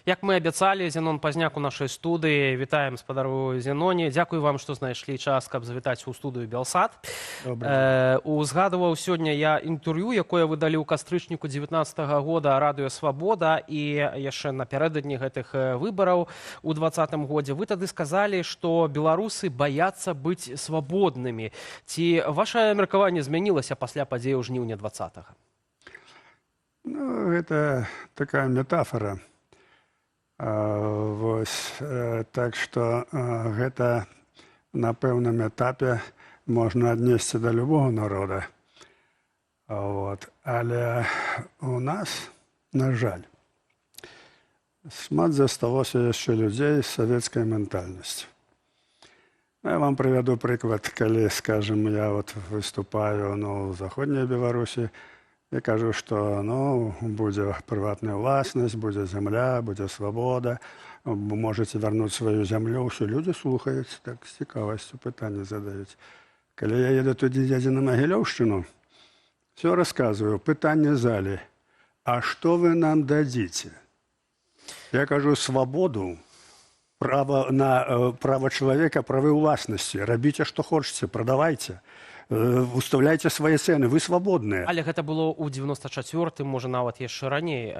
Як мы абяцалі, Зенон Пазняк у нашай студыі. Вітаем спадару Зеноне. Дзякую вам, што знайшлі час, каб завітаць у студыю Белсат. Узгадываў сёння я інтэрв'ю, якое выдалі ў кастрычніку 19-го года Радыё Свабода і яшчэ напярэдадні гэтых выбараў у 20-м годзе. Вы тады сказалі, што беларусы баяцца быць свабоднымі. Ці вашае меркаванне змянілася пасля падзеяў жніўня 20-го? Ну, гэта такая метафора. Так што гэта на пэўным этапе можна аднесці да любого народа. Але у нас, на жаль, шмат засталося яшчэ людзей з савецкай ментальнасцю. Я вам прывяду прыклад, калі, скажем, я выступаю ў заходняй Беларусі, я кажу, што будзе прыватная ўласнасць, будзе зямля, будзе свабода, можаце вярнуць сваю зямлю. Ўсё людзі слухаюць, так з цікавасцю пытанне задаюць. Калі я еду туды на Магілёўшчыну, все расказваю, пытанне залі: а што вы нам дадзіце? Я кажу, свабоду, права чалавека, правы ўласнасці. Рабіце, што хочаце, прадавайце. Уставляйце свае цэны, вы свабодныя. Але гэта было ў 94-м, можа, нават яшчэ раней,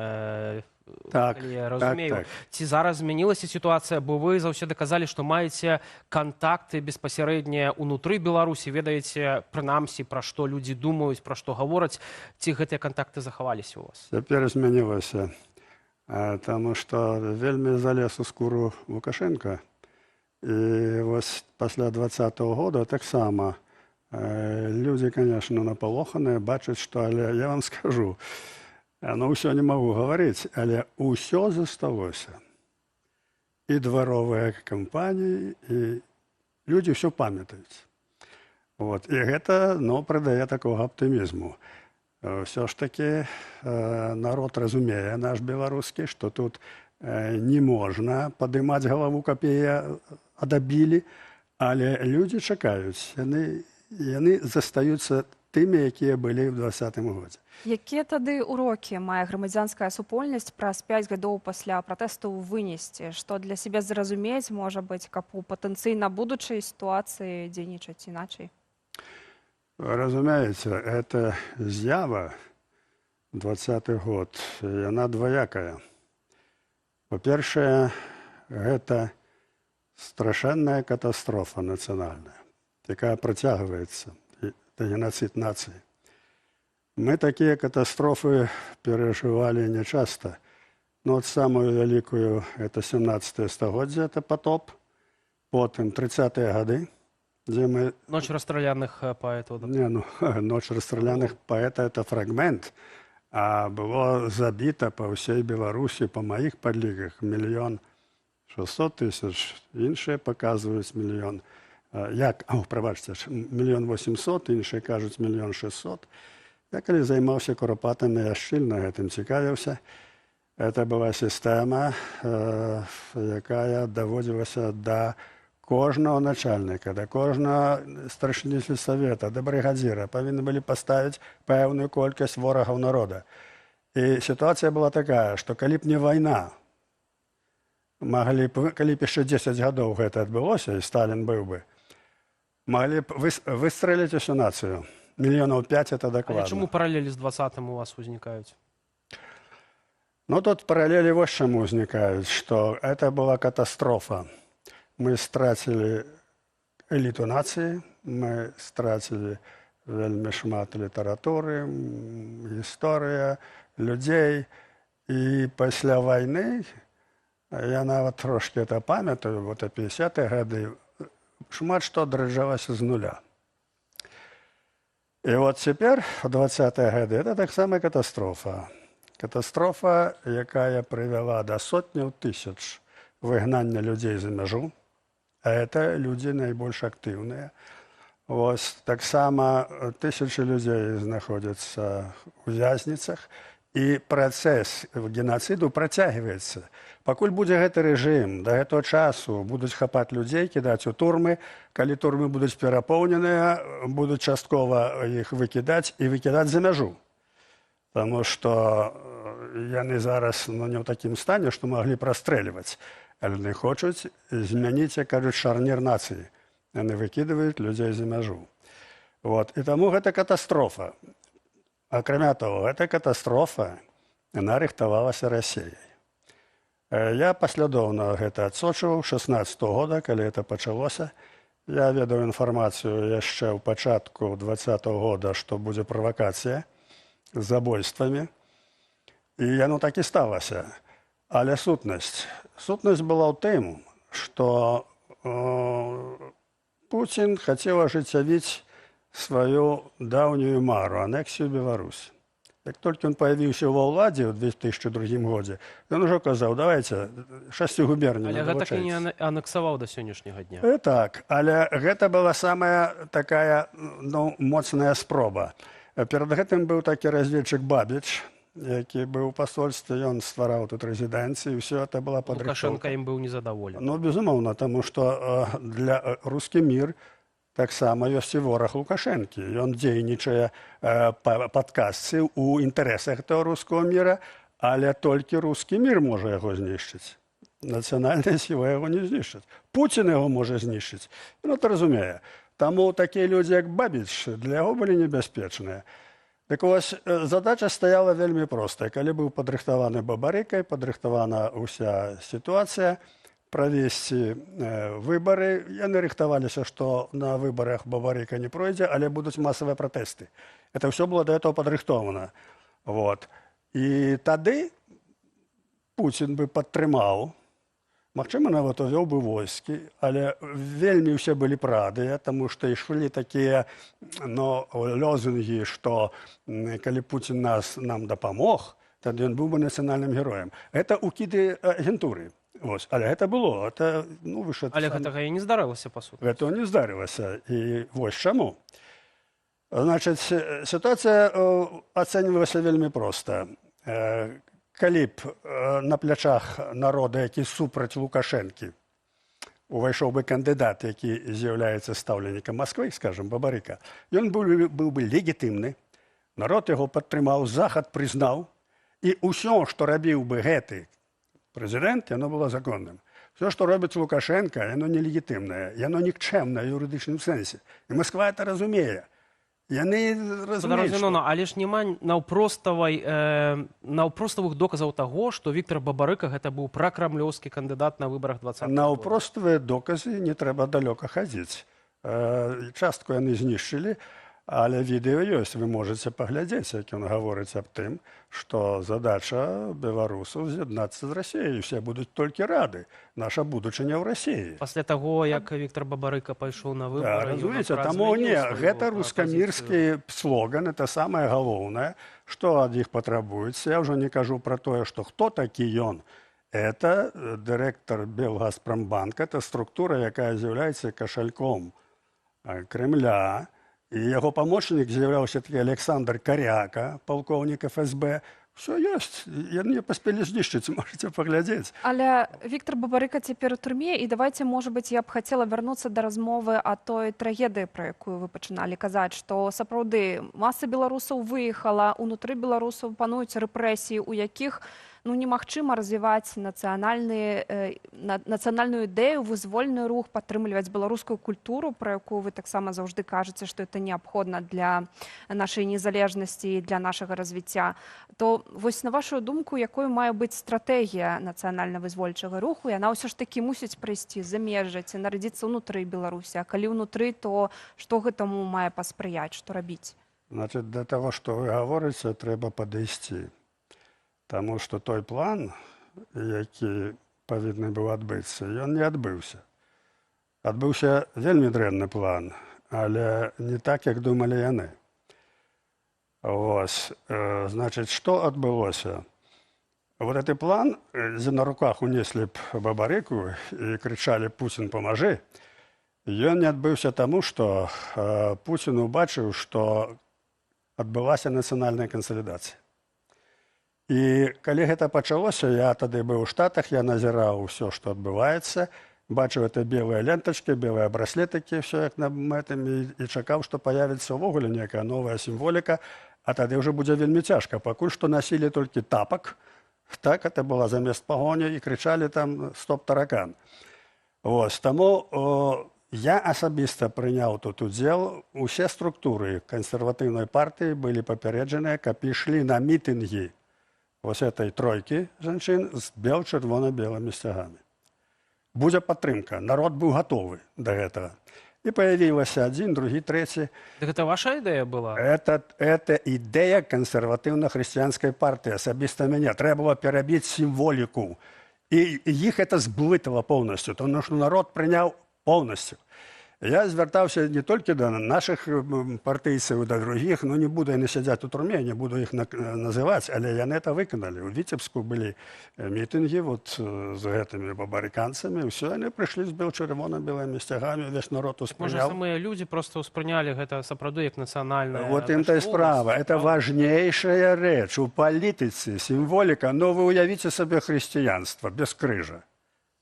калі я разумею. Ці зараз змянілася сітуацыя, бо вы заўсёды казалі, што маеце кантакты беспасярэднія ўнутры Беларусі, ведаеце, прынамсі, пра што людзі думаюць, пра што гавораць. Ці гэтыя кантакты захаваліся ў вас? Цяпер змянілася, таму што вельмі залез у скуру Лукашенка. І вось пасля 20-го года таксама людзі, конечно, напалоханыя, бачаць, што, але я вам скажу, ўсё не магу гаварыць, але ўсё засталося. І дваровыя кампаніі, і людзі ўсё памятаюць. І гэта, прыдае такога аптымізму. Ўсё ж такі народ разумее, наш беларускі, што тут не можна падымаць галаву, каб яе адабілі, але людзі чакаюць, яны застаюцца тымі, якія былі ў 20-м годзе. Якія тады ўрокі мае грамадзянская супольнасць праз 5 гадоў пасля пратэстаў вынесці? Што для сябе зразумець, можа быць, каб у патэнцыйна будучай сітуацыі дзейнічаць іначай? Разумееце, гэта з'ява 20-й год, яна дваякая. Па-першае, гэта страшэнная катастрофа нацыянальная, якая працягваецца, это геноцид нацыі. Мы такія катастрофы перажывалі нячаста. Самую вялікую – это 17-е стагоддзе, это потоп. Потым 30-е гады, дзе мы... Ноч расстраляных паэтаў. Ноч расстраляных паэта – это фрагмент. А было забіта па ўсей Беларусі, па маіх падліках, 1 600 000, іншыя паказваюць 1 800 000, іншыя кажуць 1 600 000. Я калі займаўся куропатамі, я шчыльна гэтым цікавіўся. Это была сістэма, якая даводзілася да кожнага начальніка, да кожнага старшыні сельсавета, да брыгадзіра. Павінны былі паставіць пэўную колькасць ворагаў народа. І сітуацыя была такая, што калі б не вайна, калі б яшчэ 10 гадоў гэта адбылося, і Сталін быў бы, маглі б выстрэліць усю нацыю. 5 мільёнаў это дакладна. Але чаму паралелі з 20-м у вас узнікаюць? Тут паралелі вось чаму узнікаюць, што это была катастрофа. Мы страцілі эліту нацыі, мы страцілі вельмі шмат літаратуры, гісторыя, людзей. І пасля вайны, я нават трошкі это памятаю, 50-е гады, шмат што адраджалася з нуля. І цяпер, у 20-е гады, это таксама катастрофа. Катастрофа, якая прывяла да сотняў тысяч выгнання людзей за мяжу, а это людзі найбольш актыўныя. Таксама тысячы людзей знаходзяцца ў вязніцах, і працэс геноциду працягваецца. Пакуль будзе гэты рэжым, да гэтага часу будуць хапаць людзей, кідаць у турмы. Калі турмы будуць перапоўненыя, будуць часткова іх выкідаць і выкідаць за мяжу. Таму што яны зараз не ў такім стане, што маглі прастрэльваць. Але яны хочуць змяніць, як кажуць, шарнір нацыі. Яны выкідваюць людзей за мяжу. Вот. І таму гэта катастрофа. Акрамя таго, гэта катастрофа, яна рыхтавалася Расіяй. Я паслядоўна гэта адсочваў 16-го года, калі гэта пачалося. Я ведаў інфармацыю яшчэ ў пачатку 20-го года, што будзе правакацыя з забойствамі. І яно так і сталася. Але сутнасць была ў тым, што Пуцін хацеў ажыццявіць сваю даўнюю мару, анексію Беларусь. Як толькі ён паявіўся ва ўладзе ў 2002 годзе, ён ужо казаў, давайте 6 губерняў Але гэта так і не анексаваў да сённяшняга дня. Так, але гэта была самая такая моцная спроба. Перад гэтым быў такі разведчык Бабіч, які быў у пасольстве, ён ствараў тут рэзідэнцыі, ўсё это была падрыхтоўка. Лукашенко ім быў незадаволены. Ну, безумоўна, таму што для рускі мір таксама ёсць і вораг Лукашэнкі. Ён дзейнічае пад казцы ў інтарэсах этого рускага міра, але толькі рускі мір можа яго знішчыць. Нацыянальная сіла яго не знішчыць. Пуцін яго можа знішчыць. Ён это разумее. Таму такія людзі, як Бабіч, для яго былі небяспечныя. Так вось, задача стаяла вельмі простая. Калі быў падрыхтаваны Бабарыкай, падрыхтавана ўся сітуацыя, правесці выбары. Яны рыхтаваліся, што на выбарах Бабарыка не пройдзе, але будуць масавыя пратэсты. Это ўсё было да этого падрыхтована. Вот. І тады Пуцін бы падтрымаў, магчыма, нават увёў бы войскі, але вельмі ўсе былі прадыя, таму што ішлі такія лозунгі, што калі Пуцін нам дапамог, тады ён быў бы нацыянальным героем. Гэта ўкіды агентуры. Ось. Але гэта было. Але гэтага і не здарылася, па суті. Гэтага не здарылася. І вось чаму. Значыць, сітуацыя ацэньвалася вельмі проста. Калі б на плячах народа, які супраць Лукашэнкі, увайшоў бы кандыдат, які з'яўляецца стаўленнікам Масквы, скажам, Бабарыка, ён быў бы легітымны, народ яго падтрымаў, захад прызнаў, і ўсё, што рабіў бы гэты прэзідэнт, яно было законным. Все, што робіць Лукашенко, яно нелегітымнае, яно нікчэмнае ў юрыдычным сэнсе. І Масква это разумее. Яны разумеюць, што... Але ж няма наўпроставых доказаў таго, што Віктор Бабарыка гэта быў пракрамлёўскі кандыдат на выбарах 20-го года. Наўпроставыя доказы не трэба далёка хадзіць. Частку яны знішчылі, але відэо ёсць. Вы можаце паглядзець, як ён гаворыць аб тым, што задача беларусаў з'яднацца з Расіяй. Усе будуць толькі рады. Наша будучыня ў Расіі. Пасля таго, як Віктор Бабарыка пайшоў на выбары... Разумееце, таму не. Гэта рускамірскі слоган, это самае галоўнае, што ад іх патрабуецца. Я ўжо не кажу пра тое, што хто такі ён. Это дырэктар Белгазпромбанка, это структура, якая з'яўляецца кашальком Кремля. І яго памочнік з'яўляўся такі Александр Каряка, палкоўнік ФСБ. Все ёсць. Яны паспелі знішчыць, можаце паглядзець. Але Віктор Бабарыка цяпер у турме, і давайте, можа быць, я б хацела вярнуцца да размовы о той трагедыі, пра якую вы пачыналі казаць, што сапраўды маса беларусаў выехала, унутры беларусаў пануюць рэпрэсіі, у якіх немагчыма развіваць нацыянальную ідэю, вызвольны рух, падтрымліваць беларускую культуру, пра якую вы таксама заўжды кажаце, што это неабходна для нашай незалежнасці і для нашага развіцця. То вось на вашу думку, якой мае быць стратэгія нацыянальна-вызвольчага руху, яна ўсё ж такі мусіць прыйсці за межы ці нарадзіцца ўнутры Беларусі, а калі ўнутры, то што гэтаму мае паспрыяць, што рабіць? Значит, да таго, што вы гаворыце, трэба падысці. Таму што той план, які павінны быў адбыцца, ён не адбыўся. Адбыўся вельмі дрэнны план, але не так, як думалі яны. Ось, значыць, што адбылося? Вот гэты план, дзе на руках унеслі б Бабарыку і крычалі «Пуцін, памажы», ён не адбыўся таму, што Пуцін убачыў, што адбылася нацыянальная кансалідацыя. І калі гэта пачалося, я тады быў у Штатах, я назіраў усё, што адбываецца, бачыў это белыя лентачкі, белыя браслетыкі, все як на гэтым, і чакаў, што паявіцца ўвогуле некая новая сімволіка, А тады ўжо будзе вельмі цяжка. Пакуль што насілі толькі тапак, так, это была замест пагоні, і крычалі там «Стоп, таракан». Вось, таму я асабіста прыняў тут удзел. Усе структуры кансерватыўнай партыі былі папярэджаныя, каб ішлі на мітынгі вось этой тройкі жанчын з чырвона-белымі сцягамі. Будзе падтрымка. Народ быў гатовы да гэтага. И появился один, другой, третий. Так это ваша идея была? Это идея консервативно-христианской партии, особисто меня. Треба было перебить символику. И их это сблытало полностью, потому что народ принял полностью. Я звертався не тільки до наших партійців, до других, ну не буду вони сидять у турмі, не буду їх називати, але вони це виконали. У Вітебську були мітинги от, з гэтими бабариканцями, все, вони прийшли з червоно-білими стягами, весь народ усприйняв. Може, самі люди просто усприйняли це сапраўды як національне. Вот им то и справа. Это важнейшая речь у політиці, символика. Но вы уявите себе христианство без крыжа.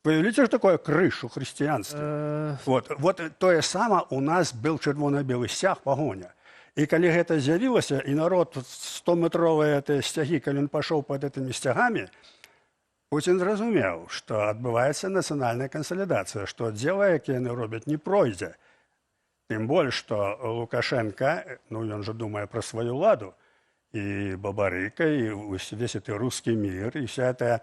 Вы видите, что такое крыш у христианства? Вот то же самое у нас был червоно-белый стяг, погоня. И когда это з'явилось, и народ 100-метровые стяги, когда он пошел под этими стягами, Путин зрозумел, что отбывается национальная консолидация, что дело, яке они робят, не пройдет. Тем более, что Лукашенко, ну он же думает про свою ладу, и Бабарыка, и весь этот русский мир, и вся эта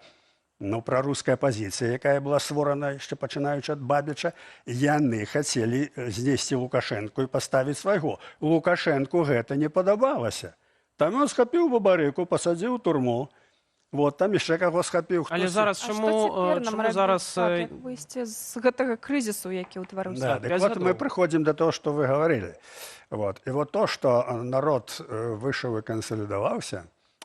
прорусская позиция, якая была створена, еще починаючи от Бабича, яны хотели знести Лукашенко и поставить своего. Лукашенку это не подобалося. Там он схопил Бабарыку, посадил в турму. Вот, там еще кого схопил. Але зараз чому зараз... Як вийти з гэтага кризису, який утворився? Да, так вот мы приходим до того, что вы говорили. Вот. И вот то, что народ вышел и консолидовался,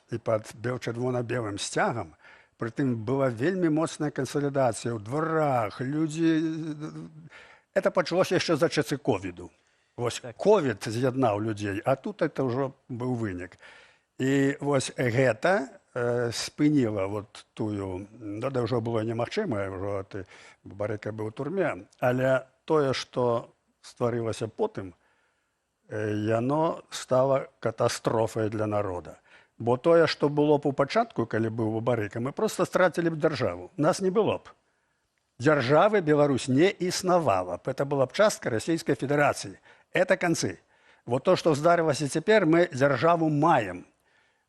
и под червоно-белым стягом, притым была вельмі моцная консолидация в дворах, люди... Это почалось еще за часы ковиду. Вот ковид з'єднав людей, а тут это уже был вынік. И вот гэта спыніла вот тую, да ўжо было немагчыма, ўжо Бабарыка быў у турме, але тое, што стварылася потым, яно стало катастрофай для народа. Бо тое, што было б у пачатку, калі быў Бабарыка, мы просто страцілі б дзяржаву. Нас не было б. Дзяржавы Беларусь не існавала б. Это была б частка Российской Федерации. Это концы. Вот то, что здарылася цяпер, мы дзяржаву маем.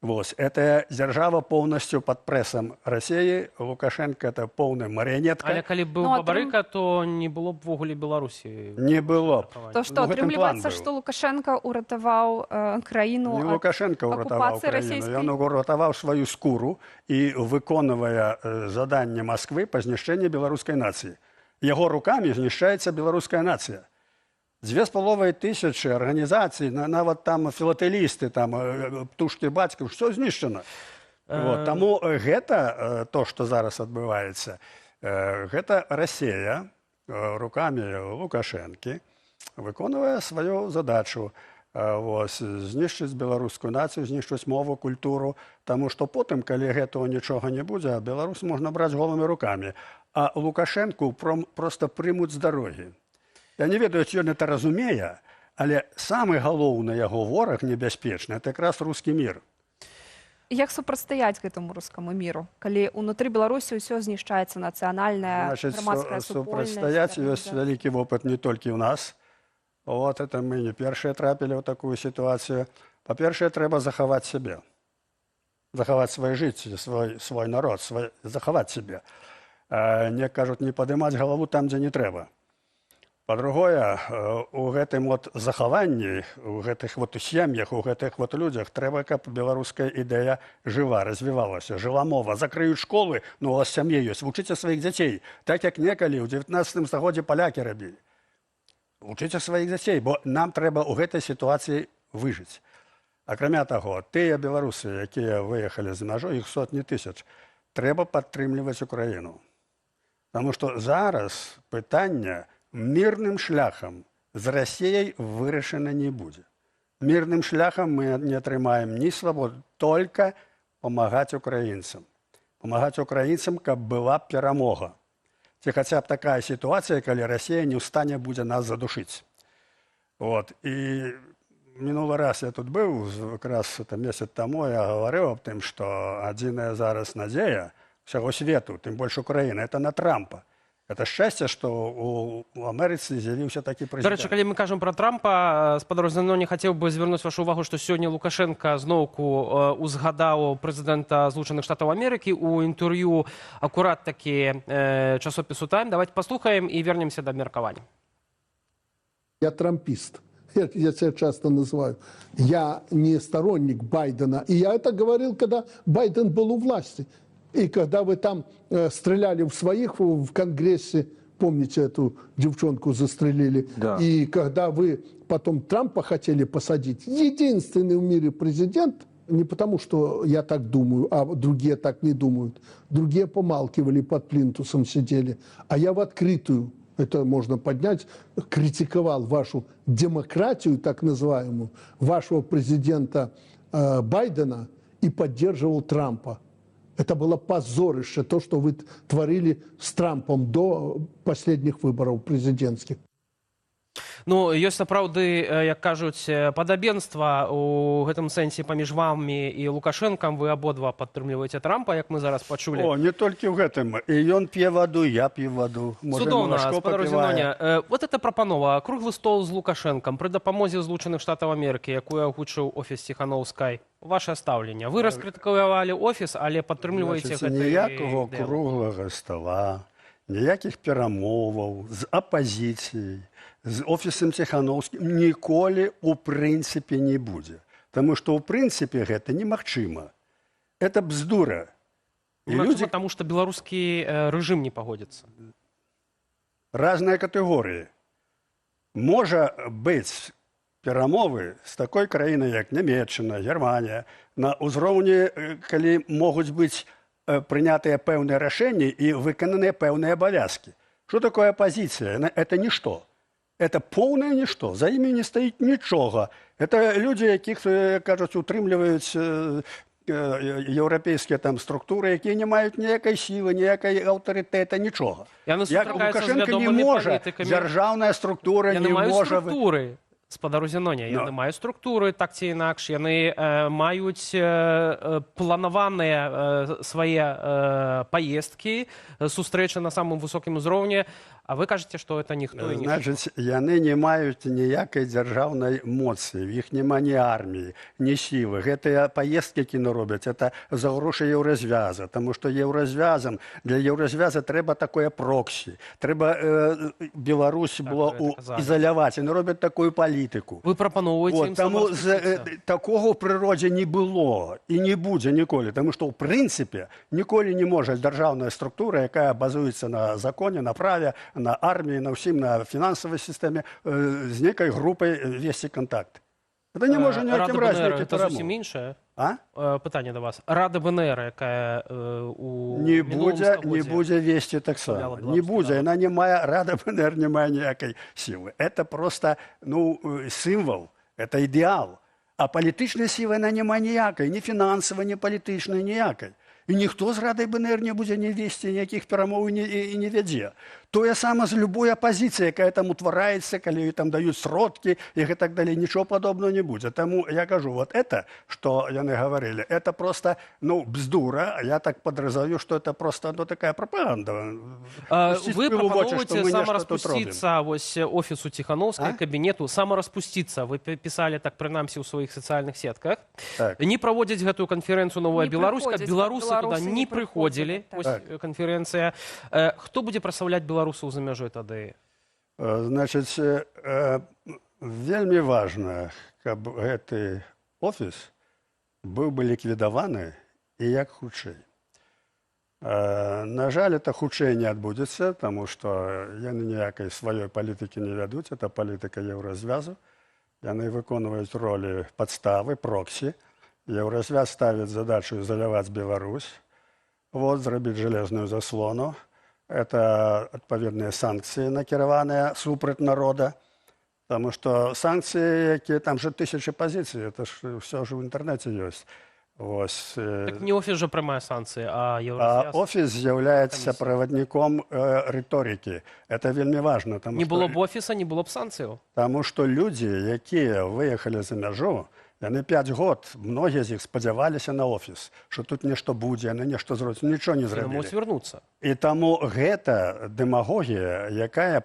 Вот. Это держава полностью под прессом России. Лукашенко это полная марионетка. Але калі быў Бабарыка, то не было б ввогуле Беларусі. Не было б. То што, атрымліваецца, што Лукашенко уратаваў краіну не Лукашенко уратаваў краіну. Ён уратаваў сваю скуру і выконвае заданне Москвы па знішчэнні беларускай нацыі. Яго рукамі знішчаецца беларуская нацыя. 2500 организаций, нават там філатэлісты, там птушкі бацькаў, все знішчана. Вот. Таму гэта, то, што зараз адбываецца, гэта Россия рукамі Лукашэнкі выконвае сваю задачу. Знішчыць беларускую нацыю, знішчыць мову, культуру, таму што потым, калі гэтага нічога не будзе, Беларусь можна браць голымі рукамі. А Лукашэнку проста прымуць з дарогі. Я не ведаю, ці ён это разумее, але самы галоўны яго вораг небяспечны, это якраз рускі мір. Як супрацьстаяць гэтаму рускаму міру, калі ўнутры Беларусі ўсё знішчаецца нацыянальная, грамадская супольнасць? Супрацьстаяць ёсць вялікі вопыт не толькі ў нас. Вот это мы не першыя трапілі ў такую сітуацыю. Па-першае, трэба захаваць сябе. Захаваць свае жыцці, свой народ, захаваць сябе. Не кажуць, не падымаць галаву там, дзе не трэба. Па-другое, у гэтым захаванні, у гэтых сем'ях, у гэтых людзях трэба, каб беларуская ідэя жыва, развівалася, жыла мова. Закрыюць школы, ну у вас сям'е ёсць, вучыце сваіх дзяцей, так як некалі ў 19 стагоддзі палякі рабілі. Вучыце сваіх дзяцей, бо нам трэба ў гэтай сітуацыі выжыць. Акрамя таго, тыя беларусы, якія выехалі за мяжу, іх сотні тысяч, трэба падтрымліваць Украіну. Таму што зараз пытанне мирным шляхам з Россией вырашана не будет. Мирным шляхам мы не атрымаем ни свободу, только помогать украинцам. Помогать украинцам, каб была перамога. Ці хотя б такая ситуация, когда Россия не в стане будет нас задушить. Вот. И Минулый раз я тут был, как раз это месяц тому, я говорил об том, что одиная зараз надея всего свету, тем больше Украины, это на Трампа. Это счастье, что у Америцы з'явився такий До речі, президент. коли ми кажемо про Трампа, спадар Зіноні, хотів би звернути вашу увагу, що сьогодні Лукашенко знову узгадав президента Злучених Штатів Америки у інтерв'ю акурат таки часопису «Тайм». Давайте послухаємо і вернемося до міркування. Я трампист. Я себя часто называю. Я не сторонник Байдена. И я это говорил, когда Байден был у власти. И когда вы там стреляли в своих в Конгрессе, помните, эту девчонку застрелили, Да. и когда вы потом Трампа хотели посадить, единственный в мире президент, не потому что я так думаю, а другие так не думают, другие помалкивали, под плинтусом сидели, а я в открытую, это можно поднять, критиковал вашу демократию, так называемую, вашего президента Байдена и поддерживал Трампа. Это было позорище, то, что вы творили с Трампом до последних выборов президентских. Ну, ёсць сапраўды, як кажуць, падабенства у гэтым сэнсе паміж вамі і Лукашэнкам. Вы абодва падтрымліваеце Трампа, як мы зараз пачулі. О, не толькі ў гэтым. І ён п'е ваду, я п'ю ваду. Можа, Цудоўна, малашко спадар папівае. Зіноня. Вот эта прапанова, круглы стол з Лукашэнкам пры дапамозе Злучаных Штатаў Амерыкі, якую агучыў офіс Ціханаўскай. Ваше стаўленне. Вы раскрытыкавалі офіс, але падтрымліваеце Значыць, гэты ніякого ідэл. круглага стола, ніякіх перамоваў з апазіцыяй, з офісам Ціханаўскім ніколі ў прынцыпе не будзе. Таму што ў прынцыпе гэта немагчыма. Это бздура. І Немагчыма, таму што беларускі рэжым не пагодзіцца. Разныя катэгорыі. Можа быць перамовы з такой краінай, як Нямецчына, Германія, на ўзроўні, калі могуць быць прынятыя пэўныя рашэнні і выкананыя пэўныя абавязкі. Што такое апазіцыя? Это нішто. Это полное ничто. За ими не стоит ничего. Это люди, якіх, кажуть, утрымліваюць еўрапейскія там структуры, якія не маюць ніякай сілы, ніякай аўтарытэта, нічога. Яны Як сустракаюцца з Лукашенко не вядомымі можа, палітыкамі. дзяржаўная структура Яны не маюць можа... структуры. Спадару Зіноня, яны маюць структуры, так ці інакш, яны маюць планаваныя свае паездкі, сустрэчы на самым высокім узроўні, а вы кажаце, што это ніхто і ніхто. Значыць, яны не маюць ніякай дзяржаўнай моцы, в іх няма ні арміі, ні сілы. Гэтыя паездкі, які робяць, это за грошы еўразвяза, таму што еўразвязам, для еўразвяза трэба такое проксі, трэба Беларусь было ізаляваць, яны робяць такую палітыку. Вы прапаноўваеце ім Таму самараспусціцца. такога ў прыродзе не было і не будзе ніколі, таму што ў прынцыпе ніколі не можа дзяржаўная структура, якая базуецца на законе, на праве, на арміі, на ўсім, на фінансавай сістэме, з нейкай групай весці контакт. Это не можа ніякім разе Рада нейкі БНР, це зусім інше. А? Пытанне да вас. Рада БНР, якая у Не мінулым будзе стагоддзі весці таксама. Представляла Не беларускі будзе, народ. яна не мае, Рада БНР не мае ніякай сілы. Это просто, сімвол, это ідэал. А палітычнай сілы яна не мае ніякай, ні фінансавай, ні палітычнай, ніякай. І ніхто з Радай БНР не будзе не весці ніякіх перамоў і не вядзе. Тое сама з любой апазіцыяй, якая там утвараецца, калі там даюць сродкі і гэтак далей, нічого падобного не будзе. Таму я кажу, вот это, што яны гаварылі, это просто, бздура. Я так подразумеваю, што это просто, такая пропаганда. Вы прапаноўваеце самараспусціцца вось офісу Ціханаўскай, кабінету, самараспусціцца. Вы пісалі так, прынамсі, ў сваіх сацыяльных сетках. Так. Не праводзіць гэтую канферэнцыю «Новая Не Беларусь», каб прыходзіць, беларусы каб туды беларусы не не прыходзілі. прыходзілі, Вось так. канферэнцыя. Хто будзе прасаўляць беларусаў за мяжой тады? Значыць, вельмі важна, каб гэты офіс быў бы ліквідаваны і як хутчэй. На жаль, это хутчэй не адбудзецца, таму што яны ніякай сваёй палітыкі не вядуць, это палітыка еўразвязу. Яны выконваюць ролі падставы, проксі. Еўразвяз ставіць задачу ізаляваць Беларусь, зрабіць жалезную заслону. Это адпаведныя санкцыі, накіраваныя супраць народа. Таму што санкцыі, якія там же тысячы пазіцый, это ж все ж у інтэрнэце ёсць. Ось, Так не офіс же приймає санкції, а а Єврозв'яз. офіс з'являється Комісія. проводником риторики. Це вельми важливо. Не було б офіса, не було б санкцій. Тому що люди, які виїхали за межу, вони 5 років, многі з них сподівалися на офіс, що тут нешто буде, вони нешто зроблять, нічого не Вони зробили. можуть вернутися. І тому гэта демагогія, яка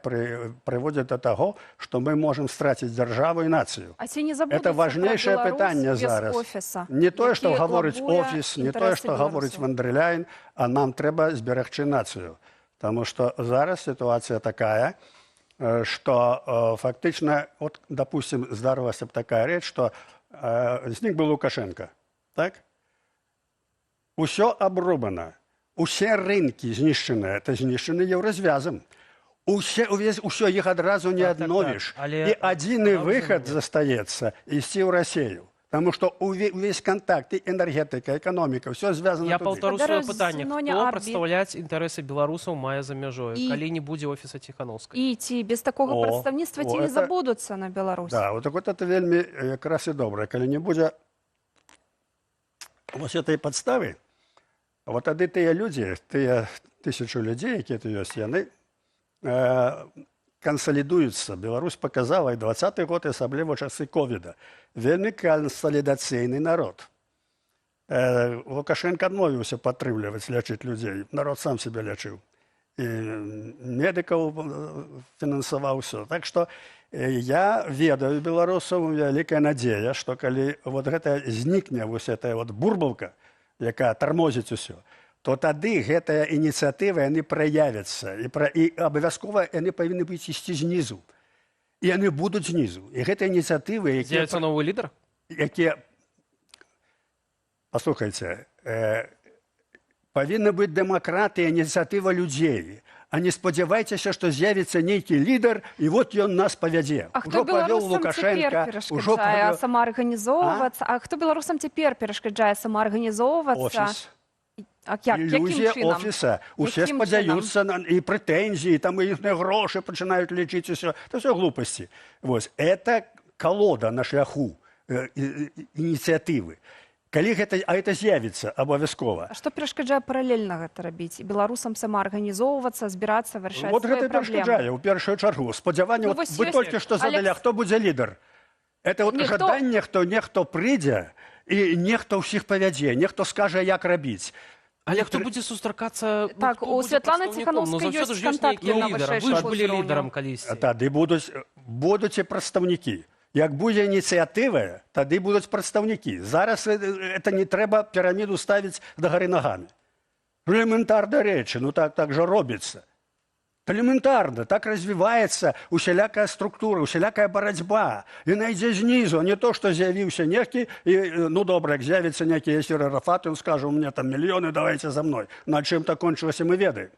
приводить до того, що ми можемо втратити державу і націю. А ці не забудуться Це важливіше про Білорусь питання без зараз. офіса, Не те, що який говорить лобує офіс, не те, інтереси що говорить білорусів. Ван дер Ляєн, а нам треба зберегти націю. Тому що зараз ситуація така, що фактично, от, допустим, здарилася б така річ, що зник був Лукашенко, так? Усе обрубано. Усі ринки знищені, це знищені Єврозв'язом. Усе їх одразу не Так. відновиш. Але І єдиний правда вихід ні. зостається – йти в Росію. Тому що весь контакт, і енергетика, економіка, все зв'язано Я туди. повторю своє Спадару питання. Зіноня Хто Арбіт. представляць інтереси білорусаў мае за мяжою, І- калі не будзе офіса Ціхановскай? І ці без такого О, представництва ці о, не це- забудуться на Білорусь. Да, от так от це вельми якраз і добре. Коли не буде ось цієї підстави, от тоді ті люди, ті 1000 людей, які тут є, вони консолідуються. Білорусь показала, і 20-й год, особливо часи ковіда, вельми консолідаційний народ. Лукашенко відмовився підтримувати, лічити людей. Народ сам себе лічив. І медиків фінансував все. Так що я ведаю білорусам, велика надія, що коли вот гэта зникне ось ця вот бурбалка, яка тормозить усе, то тоді гэта ініціатива, вони проявляться. І обов'язково вони повинні бути ісці знизу. І вони будуть знизу. І гэта ініціативи, З'явиться новий лідер? які, послухайте, повинна бути демократія, ініціатива людей. А не сподівайтеся, що з'явиться некий лідер, і от він нас поведе. А хто білорусам тепер перешкоджає самоорганізовуватися? А хто білорусам тепер перешкоджає самоорганізовуватися? Офіс. А яким Ілюзія чином? офіса. Усі Яким сподіваються на і претензії, там їхні гроші починають лічити. Все. Це все глупості. Ось. Це колода на шляху ініціативи. Коли це з'явиться обов'язково. А што перашкаджае паралельна гэта рабіць і беларусам самаарганізоўвацца, збірацца, вырашаць От свае гэта праблемы? перашкаджае ў першую чаргу. Спадзяванне, Ну, вот вось вы ёсць, толькі што задалі, Алекс- а хто будзе лідар? Это вот Ніхто- жаданне, хто нехто прыйдзе і нехто ўсіх павядзе, нехто скажа, як рабіць. Але хто будзе сустракацца? Так, у Святланы Ну, Ціхановскай заўсёды ёсць ж ёсць кантакты нейкі на лідар. Вы вышэйшым ж былі узроўні. лідарам калісьці. Тады будуць і прадстаўнікі. Як будзе ініцыятыва, тады будуць прадстаўнікі. Зараз это не трэба піраміду ставіць дагары нагамі. Элементарна рэчы, ну так же робіцца. Элементарно, так развіваецца усялякая структура, усялякая барацьба. Яна ідзе знізу, а не то, што з'явіўся нехкі, і, ну добра, як з'явіцца некі Ясір Арафат, ён скажа, у меня там мільёны, давайте за мной. На чым так кончылася, мы ведаем.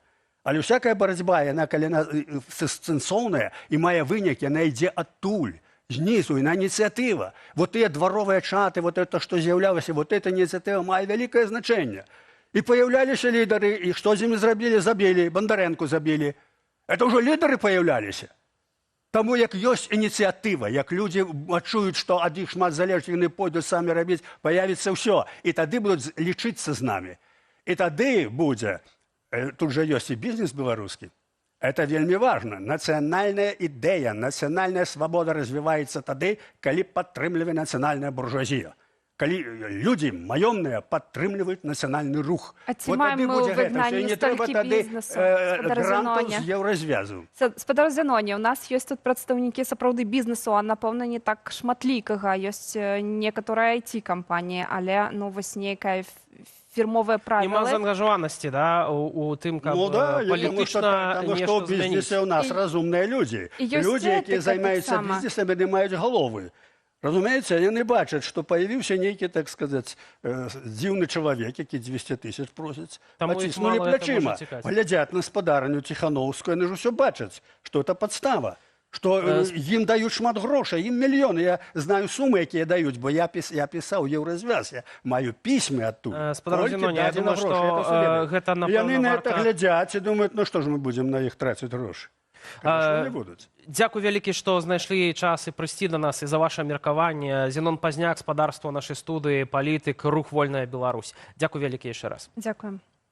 Але всякая барацьба, яна, калі яна сэнсоўная і мае вынік, яна ідзе адтуль, знізу, яна ініцыятыва. Вот тыя дваровыя чаты, вот это, што з'яўлялася, вот эта ініцыятыва мае вялікае значэнне. І паяўляліся лідары, і што з імі зрабілі? Забілі, Бондаренку забілі. Это ўжо лідары паяўляліся. Таму як ёсць ініцыятыва, як людзі адчуюць, што ад іх шмат залежыць, яны пойдуць самі рабіць, паявіцца ўсё. І тады будуць лічыцца з намі. І тады будзе, тут жа ёсць і бізнес беларускі. Это вельмі важна. Нацыянальная ідэя, нацыянальная свабода развіваецца тады, калі падтрымлівае нацыянальная буржуазія. Калі людзі маёмныя падтрымліваюць нацыянальны рух. А ці маем мы ў выгнанні столькі бізнесу, спадар грантаў Зіноня? з еўразвязу. Спадар Зіноня, у нас ёсць тут прадстаўнікі сапраўды бізнесу, а напэўна не так шматлікага. Ёсць некаторыя IT-кампаніі, але ну вось нейкая фірмовыя Нема правілы. заангажаванасці, да, у тым, каб Ну да, я думаю, что, палітычна потому что нешта в бизнесе змяніць. у нас И- разумные люди. и есть Люди, які этика займаються так само. бізнесом, не мають голови. Розумієте, вони бачать, що появився некий, так сказати, дивний чоловік, який 200 тисяч просить. Тому їх Потиснули мало, це плечима, може цікавити. глядять на сподарню Тихановську, вони ж усе бачать, що це підстава. Що їм дають шмат грошей, їм мільйони. Я знаю суми, які дають, бо я писав Єврозв'яз, я маю письма оттуда. Спадар Зіноня, я думаю, що гэта, І вони напевно, на це варта... глядять і думають, ну що ж ми будемо на їх тратити гроші. Конечно, не будут. Дзякуй вялікі, што знайшлі час і прыйсці да нас і за ваше меркаванне. Зенон Пазняк, спадарства нашай студыі, палітык, рух «Вольная Беларусь». Дзякуй вялікі яшчэ раз. Дякуем.